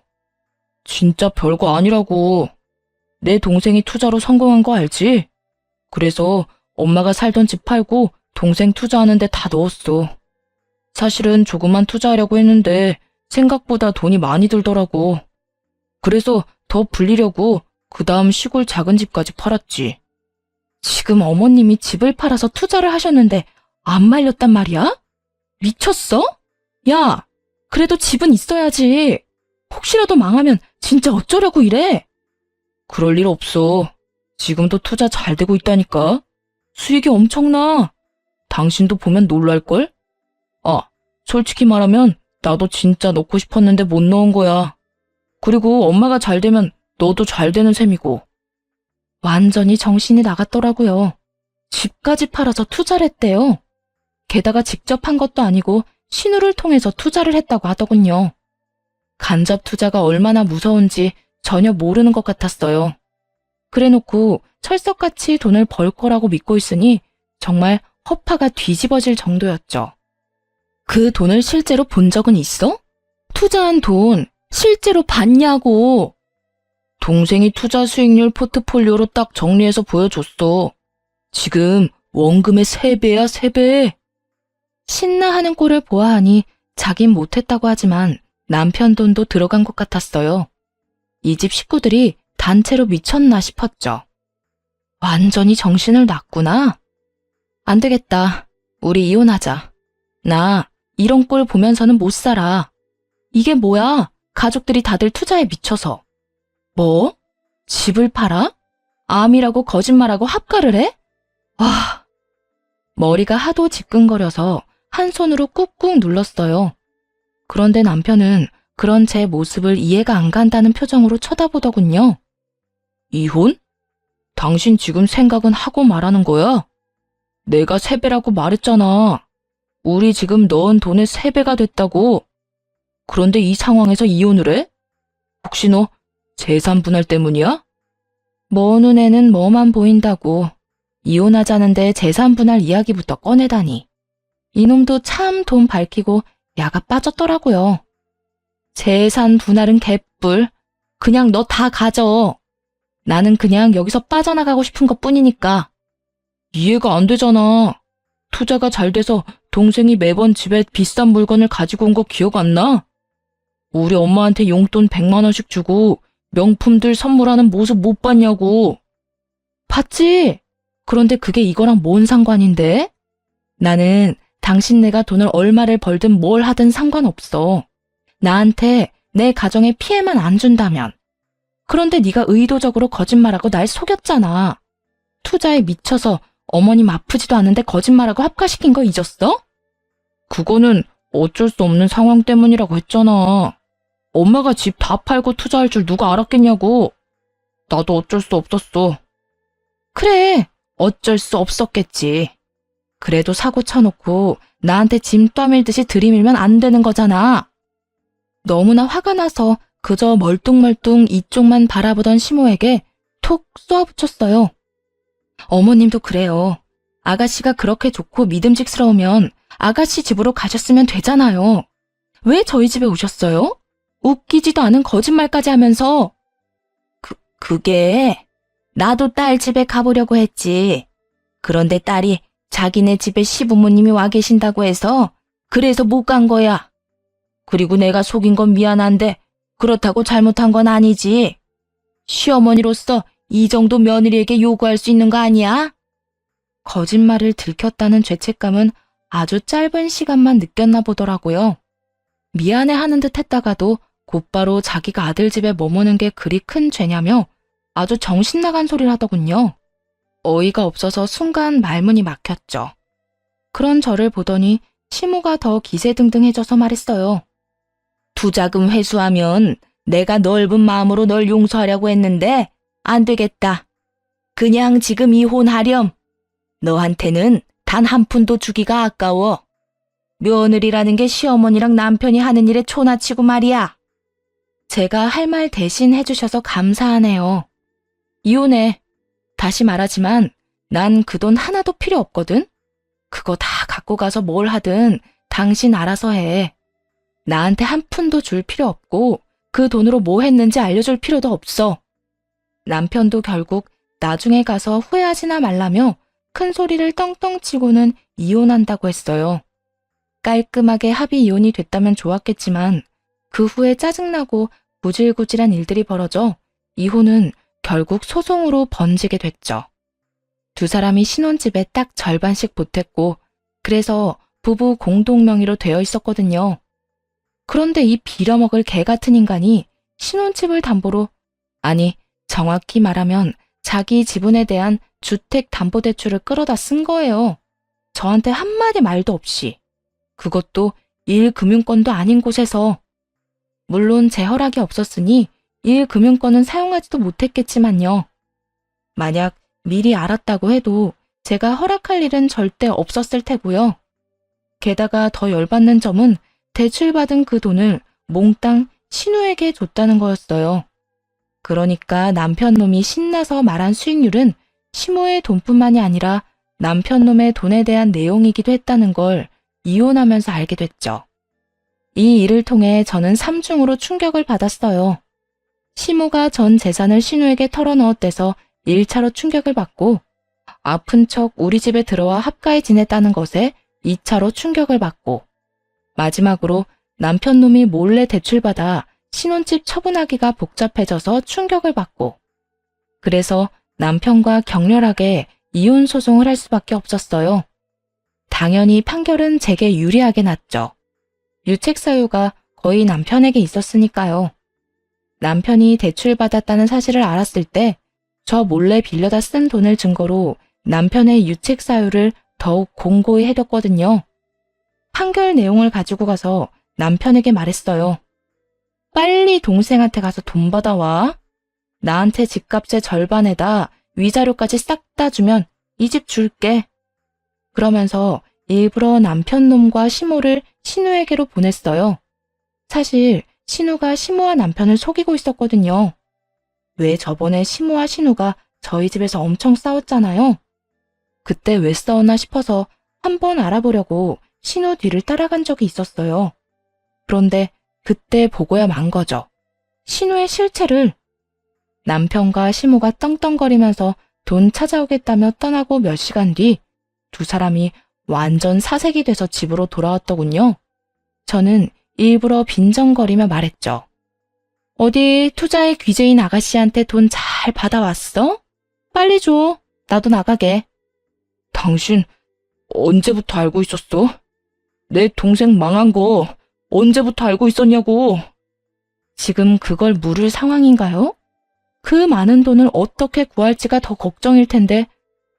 진짜 별거 아니라고. 내 동생이 투자로 성공한 거 알지? 그래서 엄마가 살던 집 팔고 동생 투자하는데 다 넣었어. 사실은 조금만 투자하려고 했는데 생각보다 돈이 많이 들더라고. 그래서 더 불리려고 그 다음 시골 작은 집까지 팔았지. 지금 어머님이 집을 팔아서 투자를 하셨는데 안 말렸단 말이야? 미쳤어? 야, 그래도 집은 있어야지. 혹시라도 망하면 진짜 어쩌려고 이래? 그럴 일 없어. 지금도 투자 잘 되고 있다니까. 수익이 엄청나. 당신도 보면 놀랄걸? 아, 솔직히 말하면 나도 진짜 넣고 싶었는데 못 넣은 거야. 그리고 엄마가 잘 되면 너도 잘 되는 셈이고. 완전히 정신이 나갔더라고요. 집까지 팔아서 투자를 했대요. 게다가 직접 한 것도 아니고 신우를 통해서 투자를 했다고 하더군요. 간접 투자가 얼마나 무서운지 전혀 모르는 것 같았어요. 그래놓고 철석같이 돈을 벌 거라고 믿고 있으니 정말 허파가 뒤집어질 정도였죠. 그 돈을 실제로 본 적은 있어? 투자한 돈 실제로 봤냐고. 동생이 투자 수익률 포트폴리오로 딱 정리해서 보여줬어. 지금 원금의 3배야, 3배. 신나하는 꼴을 보아하니 자긴 못했다고 하지만 남편 돈도 들어간 것 같았어요. 이 집 식구들이 단체로 미쳤나 싶었죠. 완전히 정신을 놨구나. 안 되겠다. 우리 이혼하자. 나 이런 꼴 보면서는 못 살아. 이게 뭐야? 가족들이 다들 투자에 미쳐서. 뭐? 집을 팔아? 암이라고 거짓말하고 합가를 해? 와. 머리가 하도 지끈거려서 한 손으로 꾹꾹 눌렀어요. 그런데 남편은 그런 제 모습을 이해가 안 간다는 표정으로 쳐다보더군요. 이혼? 당신 지금 생각은 하고 말하는 거야? 내가 3배라고 말했잖아. 우리 지금 넣은 돈의 3배가 됐다고. 그런데 이 상황에서 이혼을 해? 혹시 너 재산 분할 때문이야? 뭐 눈에는 뭐만 보인다고. 이혼하자는데 재산 분할 이야기부터 꺼내다니. 이놈도 참 돈 밝히고 야가 빠졌더라고요. 재산 분할은 개뿔. 그냥 너 다 가져. 나는 그냥 여기서 빠져나가고 싶은 것뿐이니까. 이해가 안 되잖아. 투자가 잘 돼서 동생이 매번 집에 비싼 물건을 가지고 온 거 기억 안 나? 우리 엄마한테 용돈 100만 원씩 주고 명품들 선물하는 모습 못 봤냐고. 봤지? 그런데 그게 이거랑 뭔 상관인데? 나는 당신네가 돈을 얼마를 벌든 뭘 하든 상관없어. 나한테 내 가정에 피해만 안 준다면. 그런데 네가 의도적으로 거짓말하고 날 속였잖아. 투자에 미쳐서 어머님 아프지도 않은데 거짓말하고 합가시킨 거 잊었어? 그거는 어쩔 수 없는 상황 때문이라고 했잖아. 엄마가 집 다 팔고 투자할 줄 누가 알았겠냐고. 나도 어쩔 수 없었어. 그래, 어쩔 수 없었겠지. 그래도 사고 쳐놓고 나한테 짐 떠밀듯이 들이밀면 안 되는 거잖아. 너무나 화가 나서 그저 멀뚱멀뚱 이쪽만 바라보던 시모에게 톡 쏘아붙였어요. 어머님도 그래요. 아가씨가 그렇게 좋고 믿음직스러우면 아가씨 집으로 가셨으면 되잖아요. 왜 저희 집에 오셨어요? 웃기지도 않은 거짓말까지 하면서. 그게 나도 딸 집에 가보려고 했지. 그런데 딸이 자기네 집에 시부모님이 와 계신다고 해서 그래서 못 간 거야. 그리고 내가 속인 건 미안한데 그렇다고 잘못한 건 아니지. 시어머니로서 이 정도 며느리에게 요구할 수 있는 거 아니야? 거짓말을 들켰다는 죄책감은 아주 짧은 시간만 느꼈나 보더라고요. 미안해하는 듯 했다가도 곧바로 자기가 아들 집에 머무는 게 그리 큰 죄냐며 아주 정신 나간 소리를 하더군요. 어이가 없어서 순간 말문이 막혔죠. 그런 저를 보더니 시모가 더 기세등등해져서 말했어요. 투자금 회수하면 내가 넓은 마음으로 널 용서하려고 했는데 안 되겠다. 그냥 지금 이혼하렴. 너한테는 단 한 푼도 주기가 아까워. 며느리라는 게 시어머니랑 남편이 하는 일에 초나치고 말이야. 제가 할 말 대신 해주셔서 감사하네요. 이혼해. 다시 말하지만 난 그 돈 하나도 필요 없거든. 그거 다 갖고 가서 뭘 하든 당신 알아서 해. 나한테 한 푼도 줄 필요 없고 그 돈으로 뭐 했는지 알려줄 필요도 없어. 남편도 결국 나중에 가서 후회하지나 말라며 큰 소리를 떵떵 치고는 이혼한다고 했어요. 깔끔하게 합의 이혼이 됐다면 좋았겠지만 그 후에 짜증나고 구질구질한 일들이 벌어져 이혼은 결국 소송으로 번지게 됐죠. 두 사람이 신혼집에 딱 절반씩 보탰고 그래서 부부 공동 명의로 되어 있었거든요. 그런데 이 빌어먹을 개 같은 인간이 신혼집을 담보로, 아니 정확히 말하면 자기 지분에 대한 주택담보대출을 끌어다 쓴 거예요. 저한테 한마디 말도 없이. 그것도 1금융권도 아닌 곳에서. 물론 제 허락이 없었으니 1금융권은 사용하지도 못했겠지만요. 만약 미리 알았다고 해도 제가 허락할 일은 절대 없었을 테고요. 게다가 더 열받는 점은 대출받은 그 돈을 몽땅 신우에게 줬다는 거였어요. 그러니까 남편놈이 신나서 말한 수익률은 시모의 돈뿐만이 아니라 남편놈의 돈에 대한 내용이기도 했다는 걸 이혼하면서 알게 됐죠. 이 일을 통해 저는 삼중으로 충격을 받았어요. 시모가 전 재산을 신우에게 털어넣었대서 1차로 충격을 받고 아픈 척 우리 집에 들어와 합가해 지냈다는 것에 2차로 충격을 받고 마지막으로 남편놈이 몰래 대출받아 신혼집 처분하기가 복잡해져서 충격을 받고 그래서 남편과 격렬하게 이혼 소송을 할 수밖에 없었어요. 당연히 판결은 제게 유리하게 났죠. 유책 사유가 거의 남편에게 있었으니까요. 남편이 대출받았다는 사실을 알았을 때 저 몰래 빌려다 쓴 돈을 증거로 남편의 유책 사유를 더욱 공고히 해뒀거든요. 판결 내용을 가지고 가서 남편에게 말했어요. 빨리 동생한테 가서 돈 받아와. 나한테 집값의 절반에다 위자료까지 싹 다 주면 이 집 줄게. 그러면서 일부러 남편 놈과 시모를 신우에게로 보냈어요. 사실 신우가 시모와 남편을 속이고 있었거든요. 왜 저번에 시모와 신우가 저희 집에서 엄청 싸웠잖아요. 그때 왜 싸웠나 싶어서 한번 알아보려고 신우 뒤를 따라간 적이 있었어요. 그런데 그때 보고야 만 거죠. 신우의 실체를. 남편과 시모가 떵떵거리면서 돈 찾아오겠다며 떠나고 몇 시간 뒤 두 사람이 완전 사색이 돼서 집으로 돌아왔더군요. 저는 일부러 빈정거리며 말했죠. 어디 투자의 귀재인 아가씨한테 돈 잘 받아왔어? 빨리 줘. 나도 나가게. 당신 언제부터 알고 있었어? 내 동생 망한 거 언제부터 알고 있었냐고. 지금 그걸 물을 상황인가요? 그 많은 돈을 어떻게 구할지가 더 걱정일 텐데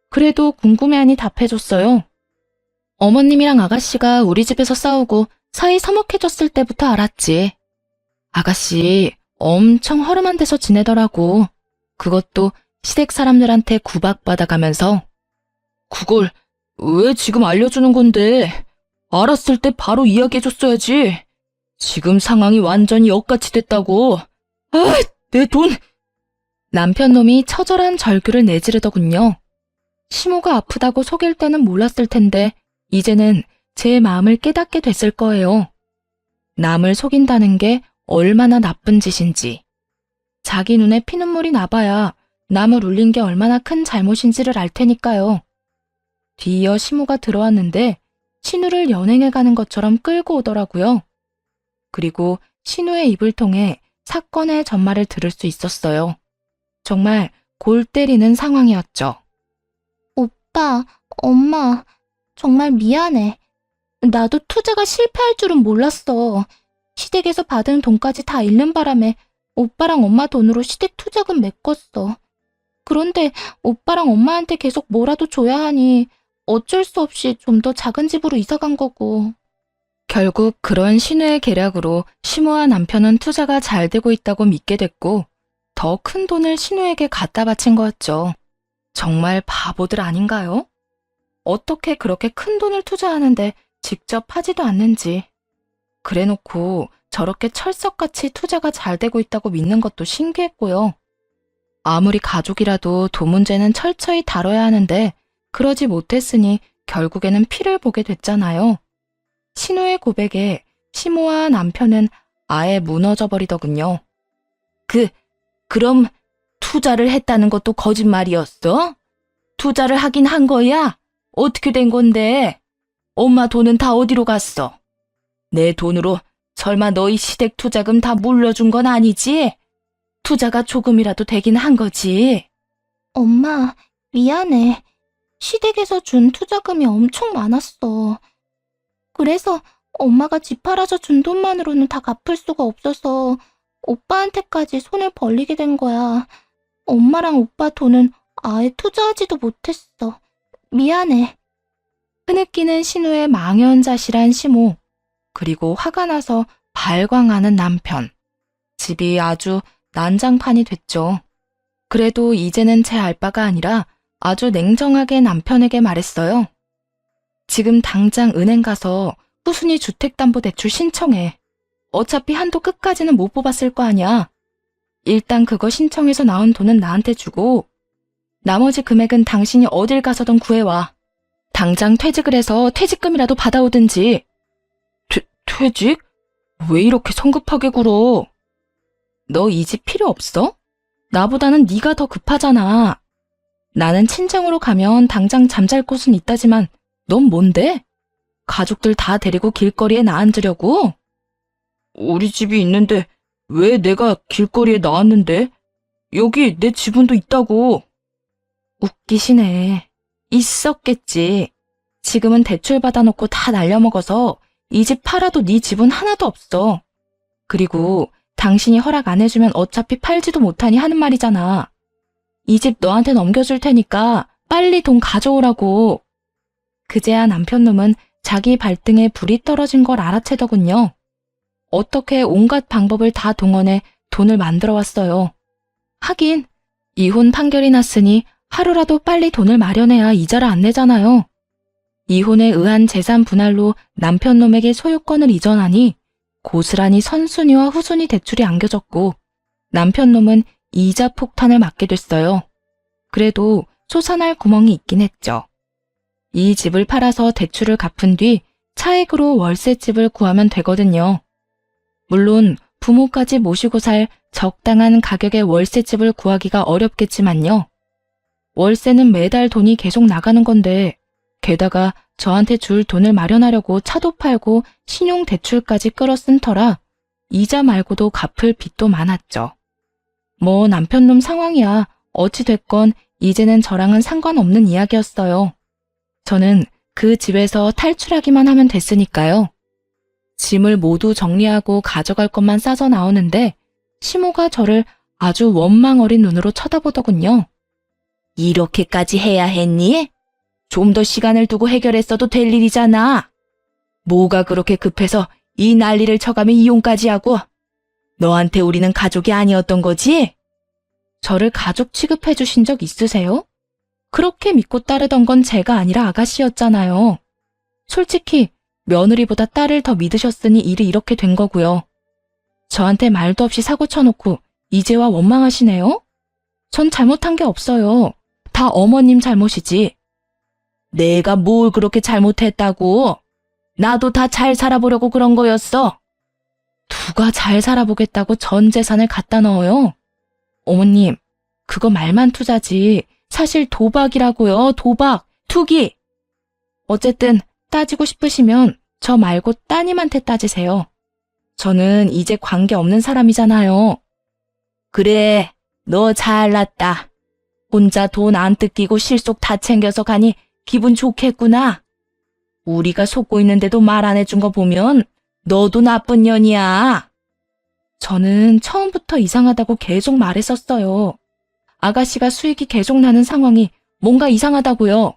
그래도 궁금해하니 답해줬어요. 어머님이랑 아가씨가 우리 집에서 싸우고 사이 서먹해졌을 때부터 알았지. 아가씨 엄청 허름한 데서 지내더라고. 그것도 시댁 사람들한테 구박받아가면서. 그걸 왜 지금 알려주는 건데? 알았을 때 바로 이야기해줬어야지. 지금 상황이 완전히 엇같이 됐다고. 아, 내 돈! 남편 놈이 처절한 절규를 내지르더군요. 시모가 아프다고 속일 때는 몰랐을 텐데 이제는 제 마음을 깨닫게 됐을 거예요. 남을 속인다는 게 얼마나 나쁜 짓인지. 자기 눈에 피눈물이 나봐야 남을 울린 게 얼마나 큰 잘못인지를 알 테니까요. 뒤이어 시모가 들어왔는데 신우를 연행해 가는 것처럼 끌고 오더라고요. 그리고 신우의 입을 통해 사건의 전말을 들을 수 있었어요. 정말 골 때리는 상황이었죠. 오빠, 엄마, 정말 미안해. 나도 투자가 실패할 줄은 몰랐어. 시댁에서 받은 돈까지 다 잃는 바람에 오빠랑 엄마 돈으로 시댁 투자금 메꿨어. 그런데 오빠랑 엄마한테 계속 뭐라도 줘야 하니 어쩔 수 없이 좀 더 작은 집으로 이사 간 거고. 결국 그런 신우의 계략으로 시모와 남편은 투자가 잘 되고 있다고 믿게 됐고 더 큰 돈을 신우에게 갖다 바친 거였죠. 정말 바보들 아닌가요? 어떻게 그렇게 큰 돈을 투자하는데 직접 하지도 않는지. 그래놓고 저렇게 철석같이 투자가 잘 되고 있다고 믿는 것도 신기했고요. 아무리 가족이라도 돈 문제는 철저히 다뤄야 하는데 그러지 못했으니 결국에는 피를 보게 됐잖아요. 신우의 고백에 시모와 남편은 아예 무너져 버리더군요. 그럼 투자를 했다는 것도 거짓말이었어? 투자를 하긴 한 거야? 어떻게 된 건데? 엄마 돈은 다 어디로 갔어? 내 돈으로 설마 너희 시댁 투자금 다 물려준 건 아니지? 투자가 조금이라도 되긴 한 거지. 엄마, 미안해. 시댁에서 준 투자금이 엄청 많았어. 그래서 엄마가 집 팔아서 준 돈만으로는 다 갚을 수가 없어서 오빠한테까지 손을 벌리게 된 거야. 엄마랑 오빠 돈은 아예 투자하지도 못했어. 미안해. 흐느끼는 신우의 망연자실한 시모, 그리고 화가 나서 발광하는 남편. 집이 아주 난장판이 됐죠. 그래도 이제는 제 알바가 아니라 아주 냉정하게 남편에게 말했어요. 지금 당장 은행 가서 후순위 주택담보대출 신청해. 어차피 한도 끝까지는 못 뽑았을 거 아니야. 일단 그거 신청해서 나온 돈은 나한테 주고 나머지 금액은 당신이 어딜 가서든 구해와. 당장 퇴직을 해서 퇴직금이라도 받아오든지. 퇴직? 왜 이렇게 성급하게 굴어? 너 이 집 필요 없어? 나보다는 네가 더 급하잖아. 나는 친정으로 가면 당장 잠잘 곳은 있다지만 넌 뭔데? 가족들 다 데리고 길거리에 나앉으려고? 우리 집이 있는데 왜 내가 길거리에 나왔는데? 여기 내 지분도 있다고. 웃기시네. 있었겠지. 지금은 대출 받아놓고 다 날려먹어서 이 집 팔아도 네 집은 하나도 없어. 그리고 당신이 허락 안 해주면 어차피 팔지도 못하니 하는 말이잖아. 이 집 너한테 넘겨줄 테니까 빨리 돈 가져오라고. 그제야 남편놈은 자기 발등에 불이 떨어진 걸 알아채더군요. 어떻게 온갖 방법을 다 동원해 돈을 만들어 왔어요. 하긴 이혼 판결이 났으니 하루라도 빨리 돈을 마련해야 이자를 안 내잖아요. 이혼에 의한 재산 분할로 남편놈에게 소유권을 이전하니 고스란히 선순위와 후순위 대출이 안겨졌고 남편놈은 이자 폭탄을 맞게 됐어요. 그래도 솟아날 구멍이 있긴 했죠. 이 집을 팔아서 대출을 갚은 뒤 차액으로 월세집을 구하면 되거든요. 물론 부모까지 모시고 살 적당한 가격의 월세집을 구하기가 어렵겠지만요. 월세는 매달 돈이 계속 나가는 건데 게다가 저한테 줄 돈을 마련하려고 차도 팔고 신용대출까지 끌어쓴 터라 이자 말고도 갚을 빚도 많았죠. 뭐 남편놈 상황이야 어찌됐건 이제는 저랑은 상관없는 이야기였어요. 저는 그 집에서 탈출하기만 하면 됐으니까요. 짐을 모두 정리하고 가져갈 것만 싸서 나오는데 시모가 저를 아주 원망 어린 눈으로 쳐다보더군요. 이렇게까지 해야 했니? 좀 더 시간을 두고 해결했어도 될 일이잖아. 뭐가 그렇게 급해서 이 난리를 쳐가며 이혼까지 하고. 너한테 우리는 가족이 아니었던 거지? 저를 가족 취급해 주신 적 있으세요? 그렇게 믿고 따르던 건 제가 아니라 아가씨였잖아요. 솔직히 며느리보다 딸을 더 믿으셨으니 일이 이렇게 된 거고요. 저한테 말도 없이 사고 쳐놓고 이제와 원망하시네요? 전 잘못한 게 없어요. 다 어머님 잘못이지. 내가 뭘 그렇게 잘못했다고? 나도 다 잘 살아보려고 그런 거였어. 누가 잘 살아보겠다고 전 재산을 갖다 넣어요? 어머님, 그거 말만 투자지. 사실 도박이라고요. 도박, 투기. 어쨌든 따지고 싶으시면 저 말고 따님한테 따지세요. 저는 이제 관계없는 사람이잖아요. 그래, 너 잘났다. 혼자 돈 안 뜯기고 실속 다 챙겨서 가니 기분 좋겠구나. 우리가 속고 있는데도 말 안 해준 거 보면 너도 나쁜 년이야. 저는 처음부터 이상하다고 계속 말했었어요. 아가씨가 수익이 계속 나는 상황이 뭔가 이상하다고요.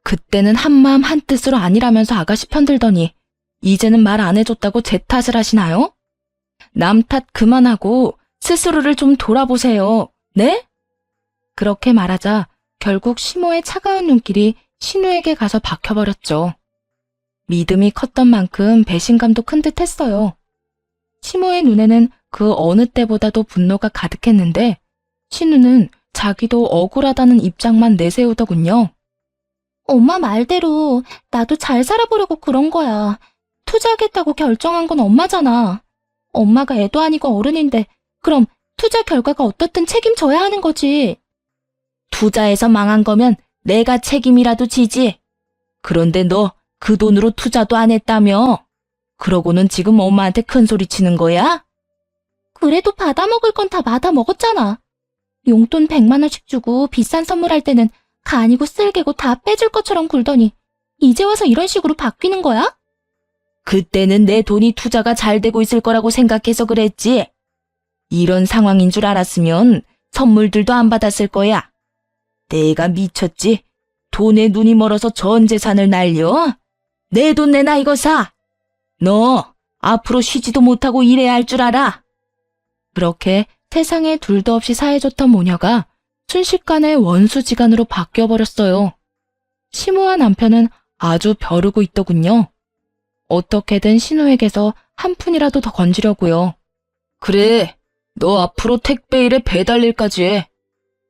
그때는 한마음 한뜻으로 아니라면서 아가씨 편들더니 이제는 말 안 해줬다고 제 탓을 하시나요? 남 탓 그만하고 스스로를 좀 돌아보세요. 네? 그렇게 말하자 결국 시모의 차가운 눈길이 신우에게 가서 박혀버렸죠. 믿음이 컸던 만큼 배신감도 큰 듯 했어요. 시모의 눈에는 그 어느 때보다도 분노가 가득했는데 신우는 자기도 억울하다는 입장만 내세우더군요. 엄마 말대로 나도 잘 살아보려고 그런 거야. 투자하겠다고 결정한 건 엄마잖아. 엄마가 애도 아니고 어른인데 그럼 투자 결과가 어떻든 책임져야 하는 거지. 투자해서 망한 거면 내가 책임이라도 지지. 그런데 너 그 돈으로 투자도 안 했다며? 그러고는 지금 엄마한테 큰 소리 치는 거야? 그래도 받아먹을 건 다 받아먹었잖아. 용돈 100만 원씩 주고 비싼 선물할 때는 간이고 쓸개고 다 빼줄 것처럼 굴더니 이제 와서 이런 식으로 바뀌는 거야? 그때는 내 돈이 투자가 잘 되고 있을 거라고 생각해서 그랬지. 이런 상황인 줄 알았으면 선물들도 안 받았을 거야. 내가 미쳤지. 돈에 눈이 멀어서 전 재산을 날려? 내 돈 내놔 이거 사. 너 앞으로 쉬지도 못하고 일해야 할 줄 알아. 그렇게 세상에 둘도 없이 사해줬던 모녀가 순식간에 원수지간으로 바뀌어버렸어요. 시모와 남편은 아주 벼르고 있더군요. 어떻게든 신우에게서 한 푼이라도 더 건지려고요. 그래, 너 앞으로 택배 일에 배달 일까지 해.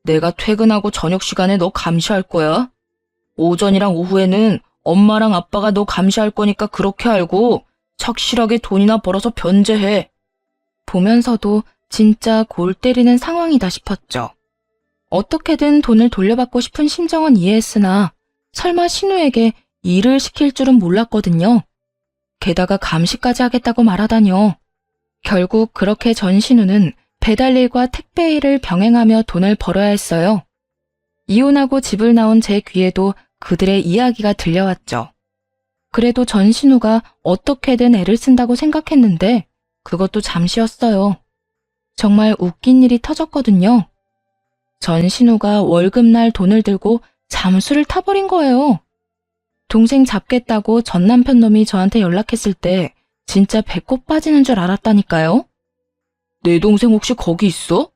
내가 퇴근하고 저녁 시간에 너 감시할 거야. 오전이랑 오후에는 엄마랑 아빠가 너 감시할 거니까 그렇게 알고 착실하게 돈이나 벌어서 변제해. 보면서도 진짜 골 때리는 상황이다 싶었죠. 어떻게든 돈을 돌려받고 싶은 심정은 이해했으나 설마 신우에게 일을 시킬 줄은 몰랐거든요. 게다가 감시까지 하겠다고 말하다뇨. 결국 그렇게 전 신우는 배달일과 택배 일을 병행하며 돈을 벌어야 했어요. 이혼하고 집을 나온 제 귀에도 그들의 이야기가 들려왔죠. 그래도 전신우가 어떻게든 애를 쓴다고 생각했는데 그것도 잠시였어요. 정말 웃긴 일이 터졌거든요. 전신우가 월급날 돈을 들고 잠수를 타버린 거예요. 동생 잡겠다고 전 남편 놈이 저한테 연락했을 때 진짜 배꼽 빠지는 줄 알았다니까요. 내 동생 혹시 거기 있어?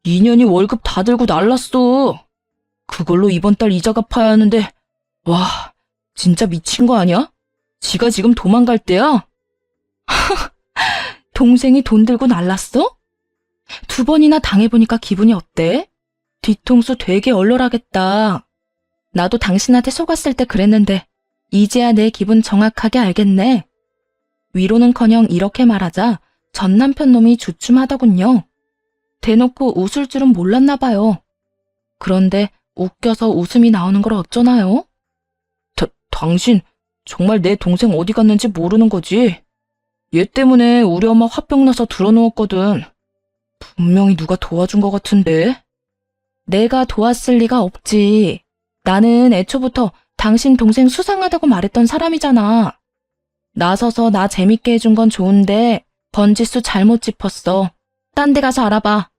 2년이 월급 다 들고 날랐어. 그걸로 이번 달 이자 갚아야 하는데 와, 진짜 미친 거 아니야? 지가 지금 도망갈 때야? 동생이 돈 들고 날랐어? 2번이나 당해보니까 기분이 어때? 뒤통수 되게 얼얼하겠다. 나도 당신한테 속았을 때 그랬는데 이제야 내 기분 정확하게 알겠네. 위로는커녕 이렇게 말하자 전 남편 놈이 주춤하더군요. 대놓고 웃을 줄은 몰랐나 봐요. 그런데 웃겨서 웃음이 나오는 걸 어쩌나요? 당신 정말 내 동생 어디 갔는지 모르는 거지? 얘 때문에 우리 엄마 화병 나서 들어누웠거든. 분명히 누가 도와준 것 같은데? 내가 도왔을 리가 없지. 나는 애초부터 당신 동생 수상하다고 말했던 사람이잖아. 나서서 나 재밌게 해준 건 좋은데 번지수 잘못 짚었어. 딴 데 가서 알아봐.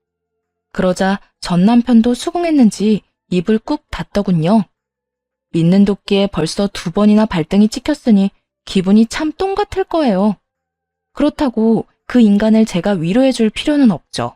그러자 전 남편도 수긍했는지 입을 꾹 닫더군요. 믿는 도끼에 벌써 2번이나 발등이 찍혔으니 기분이 참 똥 같을 거예요. 그렇다고 그 인간을 제가 위로해줄 필요는 없죠.